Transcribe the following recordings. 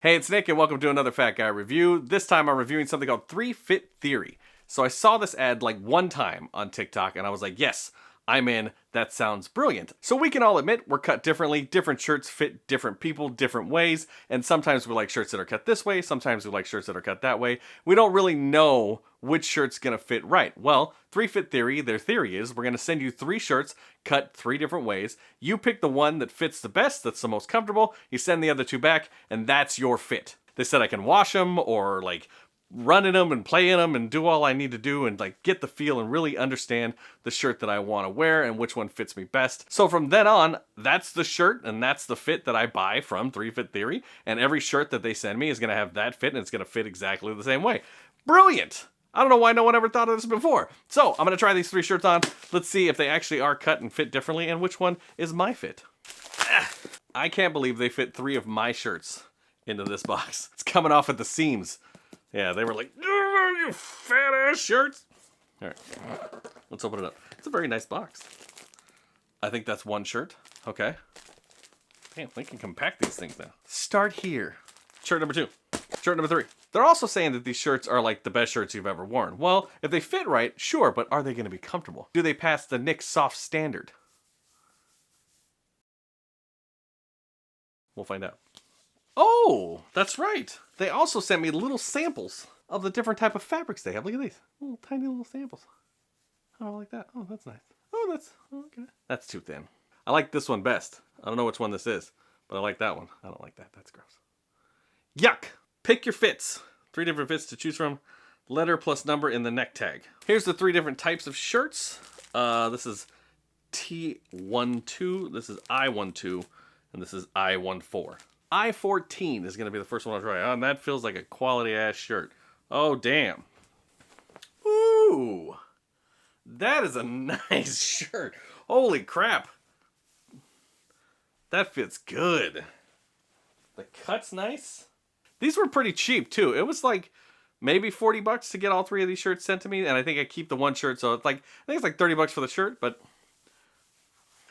Hey, it's Nick, and welcome to another Fat Guy review. This time I'm reviewing something called 3-Fit Theory. So I saw this ad like one time on TikTok, and I was like, yes, I'm in. That sounds brilliant. So we can all admit we're cut differently. Different shirts fit different people different ways, and sometimes we like shirts that are cut this way, sometimes we like shirts that are cut that way. We don't really know which shirt's gonna fit right. Well, 3-Fit Theory, their theory is we're gonna send you 3 shirts cut 3 different ways. You pick the one that fits the best, that's the most comfortable, you send the other 2 back, and that's your fit. They said I can wash them or like run in them and play in them and do all I need to do and like get the feel and really understand the shirt that I want to wear and which one fits me best. So from then on, that's the shirt and that's the fit that I buy from 3-Fit Theory, and every shirt that they send me is going to have that fit and it's going to fit exactly the same way. Brilliant! I don't know why no one ever thought of this before. So I'm going to try these 3 shirts on. Let's see if they actually are cut and fit differently and which one is my fit. I can't believe they fit 3 of my shirts into this box. It's coming off at the seams. Yeah, they were like, you fat ass shirts. All right, let's open it up. It's a very nice box. I think that's one shirt. Okay. Damn, they can compact these things now. Start here. Shirt number 2. Shirt number 3. They're also saying that these shirts are like the best shirts you've ever worn. Well, if they fit right, sure, but are they going to be comfortable? Do they pass the Nick Soft standard? We'll find out. Oh, that's right. They also sent me little samples of the different type of fabrics they have. Look at these. Little tiny little samples. Oh, I like that. Oh, that's nice. Oh, that's okay. That's too thin. I like this one best. I don't know which one this is, but I like that one. I don't like that. That's gross. Yuck. Pick your fits. 3 different fits to choose from. Letter plus number in the neck tag. Here's the 3 different types of shirts. This is T12. This is I12. And this is I14. I14 is going to be the first one I'll try on. That feels like a quality ass shirt. Oh, damn. Ooh. That is a nice shirt. Holy crap. That fits good. The cut's nice. These were pretty cheap too. It was like maybe $40 to get all 3 of these shirts sent to me. And I think I keep the one shirt. So it's like, I think it's like $30 for the shirt, but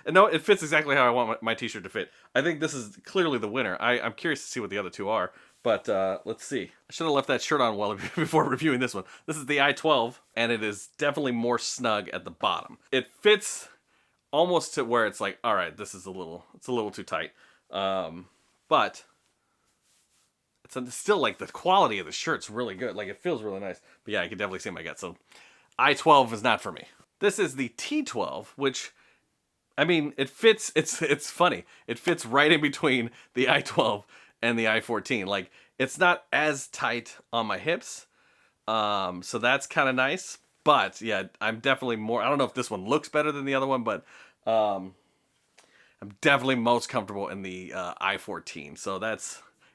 no, it fits exactly how I want my t-shirt to fit. I think this is clearly the winner. I'm curious to see what the other 2 are, but let's see. I should have left that shirt on well before reviewing this one. This is the I12, and it is definitely more snug at the bottom. It fits almost to where it's like, all right, this is it's a little too tight, but it's still like the quality of the shirt's really good. Like it feels really nice. But yeah, I can definitely see my gut. So I12 is not for me. This is the T12, which, I mean, it fits, it's funny. It fits right in between the I12 and the I14. Like, it's not as tight on my hips, so that's kind of nice. But, yeah, I'm definitely more, I don't know if this one looks better than the other one, but I'm definitely most comfortable in the I14. So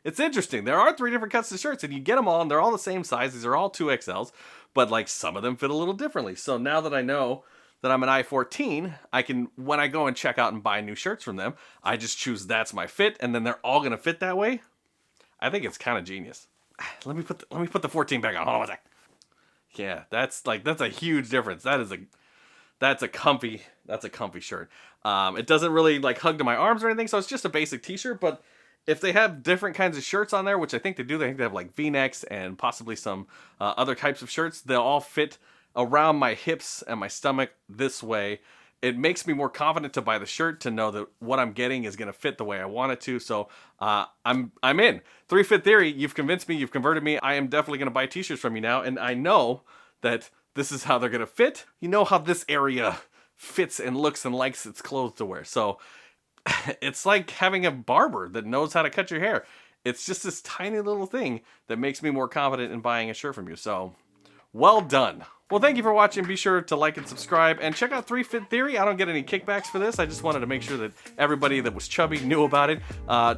it's interesting. There are 3 different cuts of shirts, and you get them all, and they're all the same size. These are all 2XLs, but, like, some of them fit a little differently. So now that I know that I'm an I14, I can, when I go and check out and buy new shirts from them, I just choose that's my fit, and then they're all gonna fit that way. I think it's kind of genius. Let me put the 14 back on. Hold on one sec. Yeah, that's a huge difference. That's a comfy shirt. It doesn't really like hug to my arms or anything, so it's just a basic t-shirt. But if they have different kinds of shirts on there, which I think they do, they have like V-necks and possibly some other types of shirts. They'll all fit around my hips and my stomach this way. It makes me more confident to buy the shirt, to know that what I'm getting is going to fit the way I want it to. So I'm in. 3-Fit Theory, you've convinced me, you've converted me. I am definitely going to buy t-shirts from you now, and I know that this is how they're going to fit. You know how this area fits and looks and likes its clothes to wear. So it's like having a barber that knows how to cut your hair. It's just this tiny little thing that makes me more confident in buying a shirt from you. So well done. Well, thank you for watching. Be sure to like and subscribe, and check out 3-Fit Theory. I don't get any kickbacks for this. I just wanted to make sure that everybody that was chubby knew about it.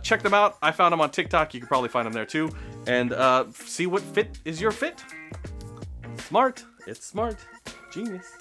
Check them out. I found them on TikTok. You can probably find them there too. And see what fit is your fit. Smart. It's smart. Genius.